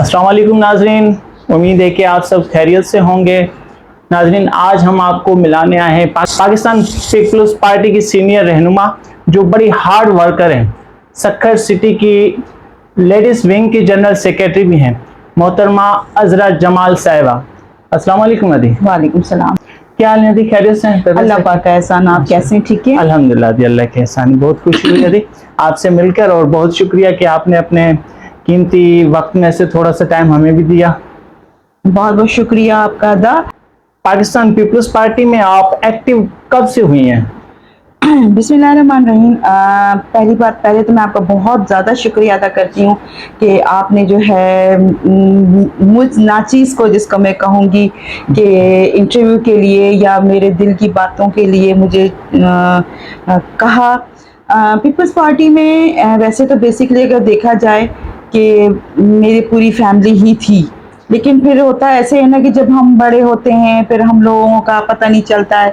السلام علیکم ناظرین، امید ہے کہ آپ سب خیریت سے ہوں گے۔ ناظرین، آج ہم آپ کو ملانے آئے ہیں پاکستان پیپلز پارٹی کی سینئر رہنما جو بڑی ہارڈ ورکر ہیں، سکھر سٹی کی لیڈیز ونگ کی جنرل سیکریٹری بھی ہیں، محترمہ عذرا جمال صاحبہ۔ السلام علیکم ندی۔ وعلیکم السلام۔ کیا حال ہے ندی؟ خیریت سے ہیں؟ اللہ پاک کا احسان، آپ کیسے ہیں؟ ٹھیک ہے الحمدللہ دی، اللہ کے احسان۔ بہت خوشی ہوئی ندی آپ سے مل کر، اور بہت شکریہ کہ آپ نے اپنے قیمتی وقت میں سے تھوڑا سا ٹائم ہمیں بھی دیا۔ بہت بہت شکریہ آپ کا ادا۔ پاکستان پیپلز پارٹی میں آپ ایکٹیو کب سے ہوئی ہیں؟ بسم اللہ الرحمن الرحیم۔ پہلے تو میں آپ کا بہت زیادہ شکریہ ادا کرتی ہوں کہ آپ نے جو ہے مجھ ناچیز کو، جس کو میں کہوں گی کہ انٹرویو کے لیے یا میرے دل کی باتوں کے لیے مجھے کہا۔ پیپلز پارٹی میں ویسے تو بیسکلی اگر دیکھا جائے کہ میری پوری فیملی ہی تھی، لیکن پھر ہوتا ایسے ہے نا کہ جب ہم بڑے ہوتے ہیں پھر ہم لوگوں کا پتہ نہیں چلتا ہے۔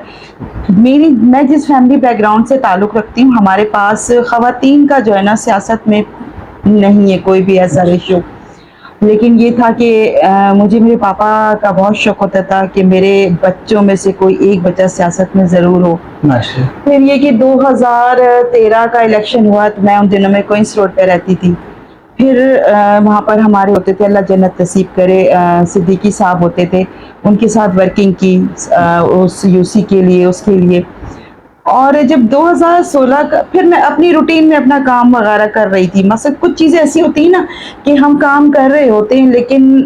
میں جس فیملی بیک گراؤنڈ سے تعلق رکھتی ہوں، ہمارے پاس خواتین کا جو ہے نا سیاست میں نہیں ہے کوئی بھی ایسا ریشو، لیکن یہ تھا کہ مجھے میرے پاپا کا بہت شوق ہوتا تھا کہ میرے بچوں میں سے کوئی ایک بچہ سیاست میں ضرور ہو۔ پھر یہ کہ 2013 کا الیکشن ہوا تو میں ان دنوں میں کوئنس روڈ پہ رہتی تھی، پھر وہاں پر ہمارے ہوتے تھے، اللہ جنت نصیب کرے، صدیقی صاحب ہوتے تھے، ان کے ساتھ ورکنگ کی اس یو سی کے لیے، اس کے لیے۔ اور جب 2016 کا پھر میں اپنی روٹین میں اپنا کام وغیرہ کر رہی تھی، مثلا کچھ چیزیں ایسی ہوتی ہیں نا کہ ہم کام کر رہے ہوتے ہیں لیکن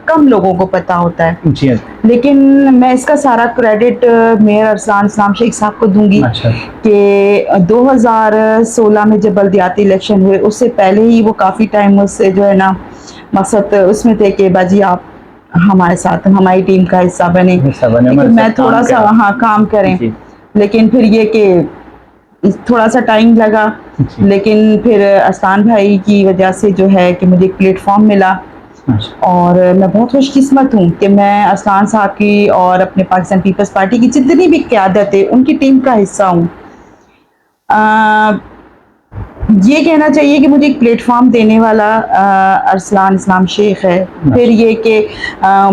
کم لوگوں کو پتہ ہوتا ہے، جی، لیکن میں اس کا سارا کریڈٹ میئر ارسلان اسلام شیخ صاحب کو دوں گی کہ 2016 میں جب بلدیاتی الیکشن ہوئے اس سے پہلے ہی وہ کافی ٹائم اس سے جو ہے نا مقصد اس میں تھے کہ باجی آپ ہمارے ساتھ ہماری ٹیم کا حصہ بنے، لیکن میں تھوڑا سا وہاں کام کریں، لیکن پھر یہ کہ تھوڑا سا ٹائم لگا، لیکن پھر ارسلان بھائی کی وجہ سے جو ہے کہ مجھے ایک پلیٹ فارم ملا، اور میں بہت خوش قسمت ہوں کہ میں ارسلان صاحب کی اور اپنے پاکستان پیپلز پارٹی کی جتنی بھی قیادت ہے ان کی ٹیم کا حصہ ہوں۔ یہ کہنا چاہیے کہ مجھے ایک پلیٹ فارم دینے والا ارسلان اسلام شیخ ہے۔ پھر یہ کہ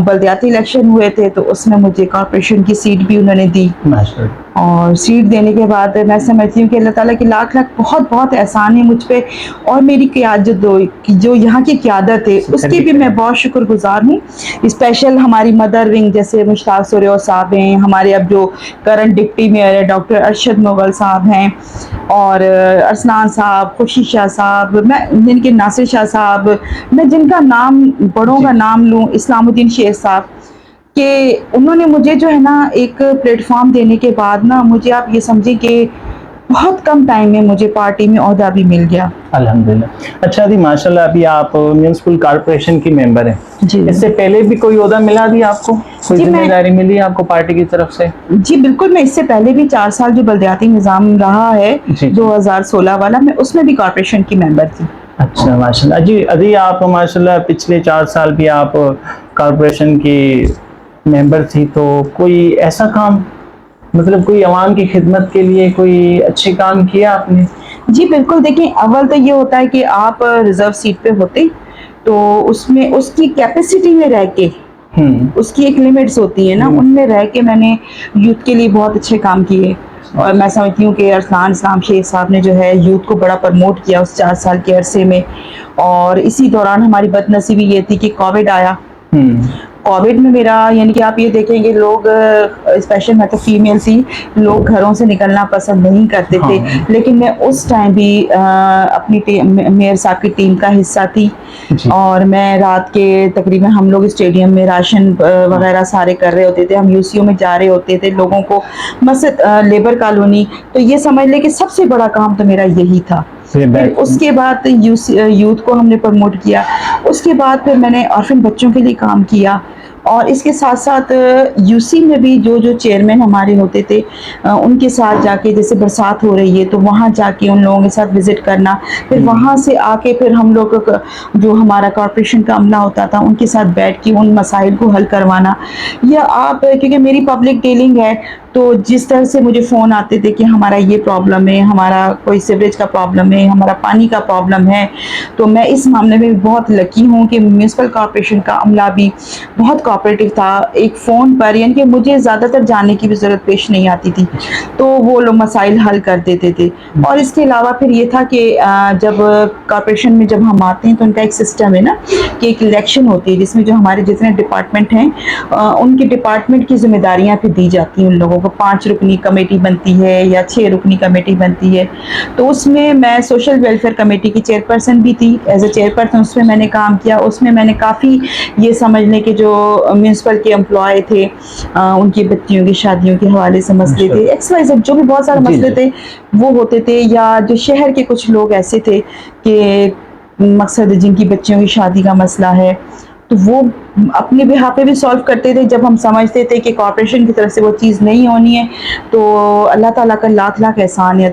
بلدیاتی الیکشن ہوئے تھے تو اس میں مجھے کارپوریشن کی سیٹ بھی انہوں نے دی، اور سیٹ دینے کے بعد میں سمجھتی ہوں کہ اللہ تعالیٰ کی لاکھ لاکھ بہت بہت احسان ہے مجھ پہ، اور میری قیادت جو یہاں کی قیادت ہے اس کی بھی میں بہت شکر گزار ہوں۔ اسپیشل ہماری مدر ونگ جیسے مشتاق سوریو صاحب ہیں، ہمارے اب جو کرنٹ ڈپٹی میئر ہے ڈاکٹر ارشد مغل صاحب ہیں، اور ارسلان صاحب، خوشی شاہ صاحب، میں جن کے ناصر شاہ صاحب، میں جن کا نام بڑوں کا نام لوں، اسلام الدین شیخ صاحب، کہ انہوں نے مجھے جو ہے نا ایک پلیٹ فارم دینے کے بعد نا مجھے آپ یہ سمجھیں کہ بہت کم ٹائم میں مجھے پارٹی میں عہدہ بھی مل گیا۔ الحمدللہ۔ اچھا دی، ماشاءاللہ ابھی آپ میونسپل کارپوریشن کی ممبر ہیں، جی، اس سے پہلے بھی کوئی عہدہ ملا دی آپ کو؟ کوئی ذمہ داری ملی آپ کو پارٹی کی طرف سے؟ جی بالکل، میں اس سے پہلے بھی 4 سال جو بلدیاتی نظام رہا ہے 2016 والا، میں اس میں بھی کارپوریشن کی ممبر تھی۔ اچھا ماشاءاللہ۔ جی ادھی، آپ ماشاءاللہ پچھلے 4 سال بھی آپ کارپوریشن کی ممبر تھی، تو کوئی ایسا کام، مطلب کوئی عوام کی خدمت کے لیے کوئی اچھے کام کیا آپ نے؟ جی بالکل، دیکھیں اول تو یہ ہوتا ہے کہ آپ ریزرو سیٹ پہ ہوتے تو اس میں اس کی کیپیسٹی میں رہ کے، اس کی ایک لیمٹس ہوتی ہے نا، ان میں رہ کے میں نے یوتھ کے لیے بہت اچھے کام کیے، اور میں سمجھتی ہوں کہ ارسلان اسلام شیخ صاحب نے جو ہے یوتھ کو بڑا پرموٹ کیا اس 4 سال کے عرصے میں۔ اور اسی دوران ہماری بد نصیبی یہ تھی کہ کووڈ آیا۔ کووڈ میں میرا یعنی کہ آپ یہ دیکھیں گے لوگ، اسپیشل میں تو فیمیل تھی، لوگ گھروں سے نکلنا پسند نہیں کرتے تھے، لیکن میں اس ٹائم بھی اپنی میئر صاحب کی ٹیم کا حصہ تھی، اور میں رات کے تقریباً ہم لوگ اسٹیڈیم میں راشن وغیرہ سارے کر رہے ہوتے تھے، ہم یو سی او میں جا رہے ہوتے تھے لوگوں کو، مسجد لیبر کالونی، تو یہ سمجھ لے کہ سب سے بڑا کام تو میرا یہی تھا۔ پھر اس کے بعد یوتھ کو ہم نے پروموٹ کیا، اس کے بعد پھر میں نے آرفن بچوں کے لیے کام کیا، اور اس کے ساتھ ساتھ یوسی میں بھی جو چیئرمین ہمارے ہوتے تھے ان کے ساتھ جا کے، جیسے برسات ہو رہی ہے تو وہاں جا کے ان لوگوں کے ساتھ وزٹ کرنا، پھر وہاں سے آ کے پھر ہم لوگ جو ہمارا کارپوریشن کا عملہ ہوتا تھا ان کے ساتھ بیٹھ کے ان مسائل کو حل کروانا. یا آپ کیونکہ میری پبلک ڈیلنگ ہے تو جس طرح سے مجھے فون آتے تھے کہ ہمارا یہ پرابلم ہے، ہمارا کوئی سیوریج کا پرابلم ہے، ہمارا پانی کا پرابلم ہے، تو میں اس معاملے میں بہت لکی ہوں کہ میونسپل کارپوریشن کا عملہ بھی بہت کوآپریٹو تھا. ایک فون پر یعنی کہ مجھے زیادہ تر جانے کی بھی ضرورت پیش نہیں آتی تھی تو وہ لوگ مسائل حل کر دیتے تھے. اور اس کے علاوہ پھر یہ تھا کہ جب کارپوریشن میں جب ہم آتے ہیں تو ان کا ایک سسٹم ہے نا کہ ایک الیکشن ہوتی ہے جس میں جو ہمارے جتنے ڈپارٹمنٹ ہیں ان کے ڈپارٹمنٹ کی ذمہ داریاں پھر دی جاتی ہیں. ان لوگوں کو 5 رکنی کمیٹی بنتی ہے یا 6 رکنی کمیٹی بنتی ہے. تو اس میں سوشل ویلفیئر کمیٹی کی چیئرپرسن بھی تھی. ایز اے چیئرپرسن اس میں میں نے کام کیا. اس میں نے کافی یہ سمجھ لیں کہ جو میونسپل کے امپلائی تھے ان کی بچیوں کی شادیوں کے حوالے سے مسئلے تھے، ایکس وائی زیڈ جو بھی بہت سارے مسئلے تھے وہ ہوتے تھے. یا جو شہر کے کچھ لوگ ایسے تھے کہ مقصد جن کی بچیوں کی شادی کا مسئلہ ہے تو وہ اپنے بہا پہ بھی سالو کرتے تھے. جب ہم سمجھتے تھے کہ کارپوریشن کی طرف سے وہ چیز نہیں ہونی ہے تو اللہ تعالیٰ کا لاکھ لاکھ احسان ہے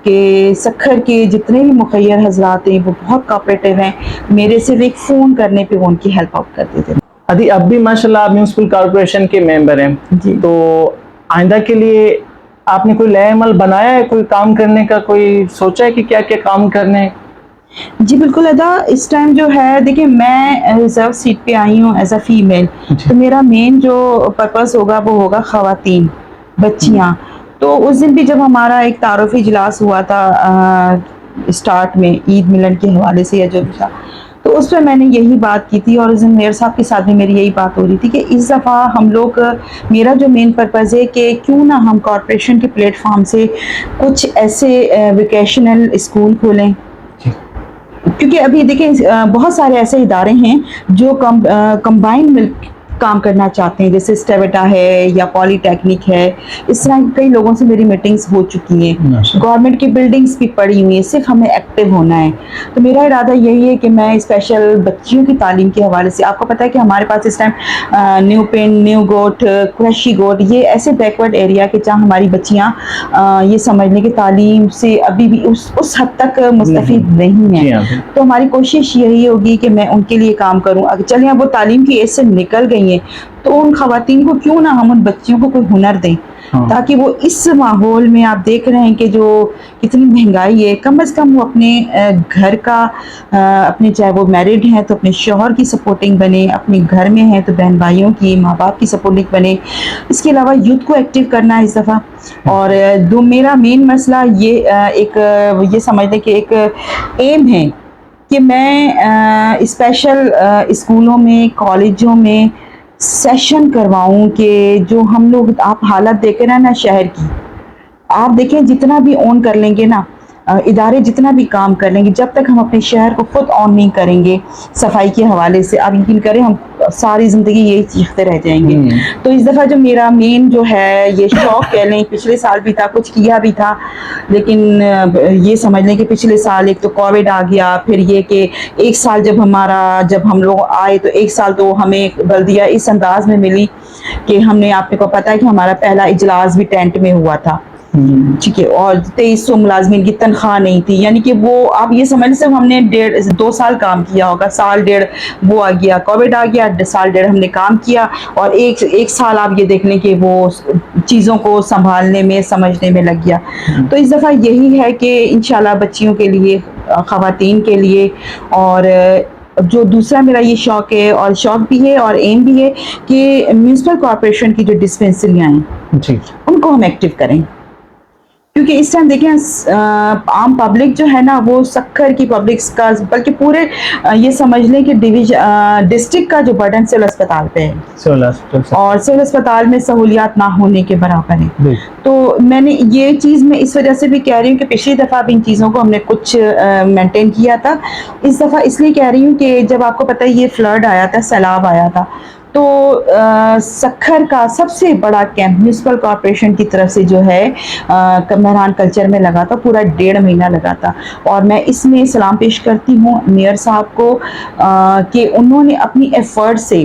کہ سکھر کے جتنے بھی مخیر حضرات ہیں وہ بہت کوآپریٹو ہیں. میرے صرف ایک فون کرنے پہ وہ ان کی ہیلپ آؤٹ کرتے تھے. ادھی اب بھی ماشاءاللہ آپ میونسپل کارپوریشن کے ممبر ہیں جی. تو آئندہ کے لیے آپ نے کوئی نیا عمل بنایا ہے، کوئی کام کرنے کا، کوئی سوچا ہے کہ کیا کیا کام کرنے؟ جی بالکل ادا. اس ٹائم جو ہے دیکھیں میں ریزرو سیٹ پہ آئی ہوں ایز اے فیمیل. تو میرا مین جو پرپس ہوگا وہ ہوگا خواتین، بچیاں. تو اس دن بھی جب ہمارا ایک تعارفی اجلاس ہوا تھا اسٹارٹ میں عید ملن کے حوالے سے یا جو بھی تھا تو اس پہ میں نے یہی بات کی تھی. اور اس دن میئر صاحب کے ساتھ بھی میری یہی بات ہو رہی تھی کہ اس دفعہ ہم لوگ میرا جو مین پرپز ہے کہ کیوں نہ ہم کارپوریشن کے پلیٹ فارم سے کچھ ایسے ویکیشنل اسکول کھولیں. کیونکہ ابھی دیکھیں بہت سارے ایسے ادارے ہیں جو کمبائن کام کرنا چاہتے ہیں، جیسے اسٹیویٹا ہے یا پالی ٹیکنک ہے. اس طرح کئی لوگوں سے میری میٹنگز ہو چکی ہیں. گورنمنٹ کی بلڈنگز بھی پڑی ہوئی ہیں، صرف ہمیں ایکٹیو ہونا ہے. تو میرا ارادہ یہی ہے کہ میں اسپیشل بچیوں کی تعلیم کے حوالے سے، آپ کو پتہ ہے کہ ہمارے پاس اس ٹائم نیو پنڈ، نیو گوٹ، قریشی گوٹ یہ ایسے بیکورڈ ایریا کہ جہاں ہماری بچیاں یہ سمجھنے کہ تعلیم سے ابھی بھی اس حد تک مستفید نہیں ہیں. تو ہماری کوشش یہی ہوگی کہ میں ان کے لیے کام کروں. اگر چلیں اب وہ تعلیم کی ایج سے نکل گئی ہیں تو ان خواتین کو کیوں نہ ہم ان بچیوں کو کوئی ہنر دیں تاکہ وہ اس ماحول میں، آپ دیکھ رہے ہیں کہ جو کتنی مہنگائی ہے، کم از کم وہ اپنے گھر کا اپنے چاہے وہ میرڈ ہیں تو اپنے شوہر کی سپورٹنگ بنے، اپنے گھر میں ہیں تو بہن بھائیوں کی، ماں باپ کی سپورٹنگ بنے. اس کے علاوہ یوتھ کو ایکٹیو کرنا ہے اس دفعہ. اور میرا مین مسئلہ یہ سمجھ لیں کہ ایک ایم ہے کہ میں اسپیشل اسکولوں میں، کالجوں میں سیشن کرواؤں کہ جو ہم لوگ، آپ حالت دیکھ رہے ہیں نا شہر کی، آپ دیکھیں جتنا بھی اون کر لیں گے نا ادارے، جتنا بھی کام کر لیں گے، جب تک ہم اپنے شہر کو خود آن نہیں کریں گے صفائی کے حوالے سے، آپ یقین کریں ہم ساری زندگی یہی چیختے رہ جائیں گے. تو اس دفعہ جو میرا مین جو ہے یہ شوق کہہ لیں، پچھلے سال بھی تھا، کچھ کیا بھی تھا، لیکن یہ سمجھ لیں کہ پچھلے سال ایک تو کووڈ آ گیا، پھر یہ کہ ایک سال جب ہم لوگ آئے تو ایک سال تو ہمیں بلدیہ اس انداز میں ملی کہ ہم نے، آپ کو پتا ہے کہ ہمارا پہلا اجلاس بھی ٹینٹ میں ہوا تھا. ٹھیک ہے. اور 2300 ملازمین کی تنخواہ نہیں تھی. یعنی کہ وہ آپ یہ سمجھ لیں ہم نے 2 سال کام کیا ہوگا، سال ڈیڑھ وہ آ گیا، کووڈ آ گیا، سال ڈیڑھ ہم نے کام کیا اور ایک سال آپ یہ دیکھ لیں کہ وہ چیزوں کو سنبھالنے میں، سمجھنے میں لگ گیا. تو اس دفعہ یہی ہے کہ انشاءاللہ بچیوں کے لیے، خواتین کے لیے، اور جو دوسرا میرا یہ شوق ہے، اور شوق بھی ہے اور ایم بھی ہے کہ میونسپل کارپوریشن کی جو ڈسپینسریاں ہیں ان کو ہم ایکٹیو کریں. کیونکہ اس ٹائم دیکھیں عام پبلک جو ہے نا وہ سکھر کی پبلک کا، بلکہ پورے یہ سمجھ لیں کہ ڈسٹرکٹ کا جو برڈن سول اسپتال پہ ہے، اور سول اسپتال میں سہولیات نہ ہونے کے برابر ہے. تو میں نے یہ چیز میں اس وجہ سے بھی کہہ رہی ہوں کہ پچھلی دفعہ بھی ان چیزوں کو ہم نے کچھ مینٹین کیا تھا. اس دفعہ اس لیے کہہ رہی ہوں کہ جب آپ کو پتہ ہے یہ فلڈ آیا تھا، سیلاب آیا تھا، تو سکھر کا سب سے بڑا کیمپ میونسپل کارپوریشن کی طرف سے جو ہے مہران کلچر میں لگا تھا، پورا 1.5 مہینہ لگا تھا. اور میں اس میں سلام پیش کرتی ہوں میئر صاحب کو کہ انہوں نے اپنی ایفرٹ سے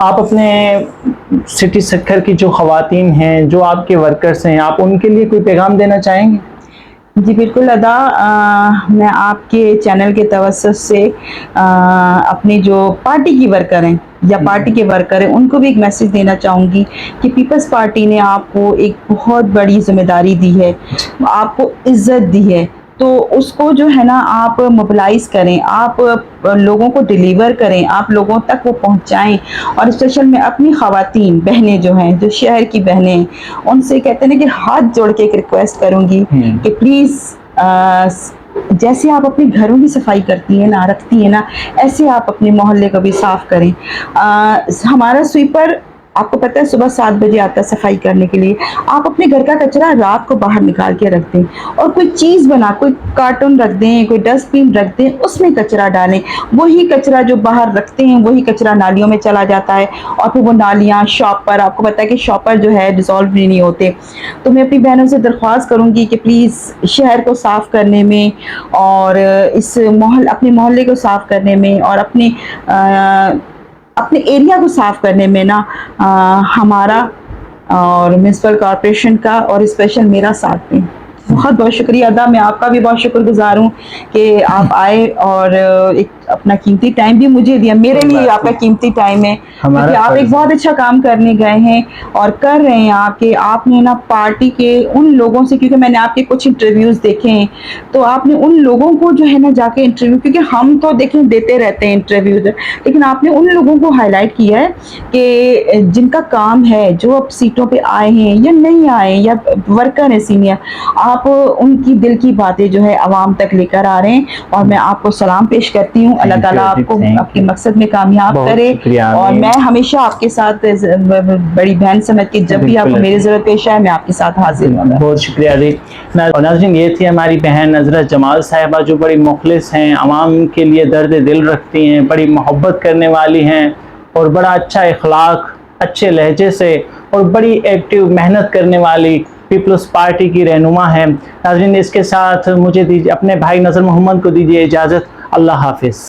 آپ اپنے سٹی سکھر کی جو خواتین ہیں، جو آپ کے ورکرز ہیں، آپ ان کے لیے کوئی پیغام دینا چاہیں گے؟ جی بالکل ادا، میں آپ کے چینل کے توسط سے اپنے جو پارٹی کی ورکر ہیں یا پارٹی کے ورکر ہیں ان کو بھی ایک میسج دینا چاہوں گی کہ پیپلز پارٹی نے آپ کو ایک بہت بڑی ذمہ داری دی ہے، آپ کو عزت دی ہے، تو اس کو جو ہے نا آپ موبلائز کریں، آپ لوگوں کو ڈیلیور کریں، آپ لوگوں تک وہ پہنچائیں، اور اسپیشل میں اپنی خواتین بہنیں جو ہیں، جو شہر کی بہنیں ہیں، ان سے کہتے ہیں نا کہ ہاتھ جوڑ کے ایک ریکویسٹ کروں گی کہ پلیز جیسے آپ اپنے گھروں کی صفائی کرتی ہیں نا، رکھتی ہیں نا، ایسے آپ اپنے محلے کو بھی صاف کریں۔ ہمارا سویپر آپ کو پتہ ہے صبح 7 بجے آتا ہے صفائی کرنے کے لیے، آپ اپنے گھر کا کچرا رات کو باہر نکال کے رکھ دیں، اور کوئی چیز بنا، کوئی کارٹون رکھ دیں، کوئی ڈسٹ بین رکھ دیں، اس میں کچرا ڈالیں، وہی کچرا جو باہر رکھتے ہیں وہی کچرا نالیوں میں چلا جاتا ہے، اور پھر وہ نالیاں شاپر، آپ کو پتہ ہے کہ شاپر جو ہے ڈیزالو بھی نہیں ہوتے۔ تو میں اپنی بہنوں سے درخواست کروں گی کہ پلیز شہر کو صاف کرنے میں، اور اس اپنے محلے کو صاف کرنے میں، اور اپنے ایریا کو صاف کرنے میں نا ہمارا اور میونسپل کارپوریشن کا اور اسپیشل میرا ساتھ دیں۔ بہت بہت شکریہ ادا، میں آپ کا بھی بہت شکر گزار ہوں کہ آپ آئے اور ایک اپنا قیمتی ٹائم بھی مجھے دیا، میرے لیے آپ کا قیمتی ٹائم ہے، کیونکہ آپ ایک بہت اچھا کام کرنے گئے ہیں اور کر رہے ہیں، کہ آپ نے نا پارٹی کے ان لوگوں سے، کیونکہ میں نے آپ کے کچھ انٹرویوز دیکھے ہیں، تو آپ نے ان لوگوں کو جو ہے نا جا کے انٹرویو، کیونکہ ہم تو دیکھیں دیتے رہتے ہیں انٹرویوز، لیکن آپ نے ان لوگوں کو ہائی لائٹ کیا ہے کہ جن کا کام ہے، جو اب سیٹوں پہ آئے ہیں یا نہیں آئے یا ورکر ہیں سینئر، آپ ان کی دل کی باتیں جو ہے عوام تک لے کر آ رہے ہیں، اور میں آپ کو سلام پیش کرتی ہوں۔ اللہ تعالیٰ آپ کو آپ کے مقصد میں کامیاب کرے، اور میں ہمیشہ آپ کے ساتھ بڑی بہن سمجھ کے جب بھی آپ کو میری ضرورت پیش آئے میں آپ کے ساتھ حاضر ہوں۔ بہت شکریہ جی۔ ناظرین، یہ تھی ہماری بہن نظرت جمال صاحبہ، جو بڑی مخلص ہیں، عوام کے لیے درد دل رکھتی ہیں، بڑی محبت کرنے والی ہیں، اور بڑا اچھا اخلاق، اچھے لہجے سے، اور بڑی ایکٹیو محنت کرنے والی پیپلز پارٹی کی رہنما ہیں۔ ناظرین، اس کے ساتھ مجھے اپنے بھائی نذر محمد کو دیجیے اجازت۔ اللہ حافظ۔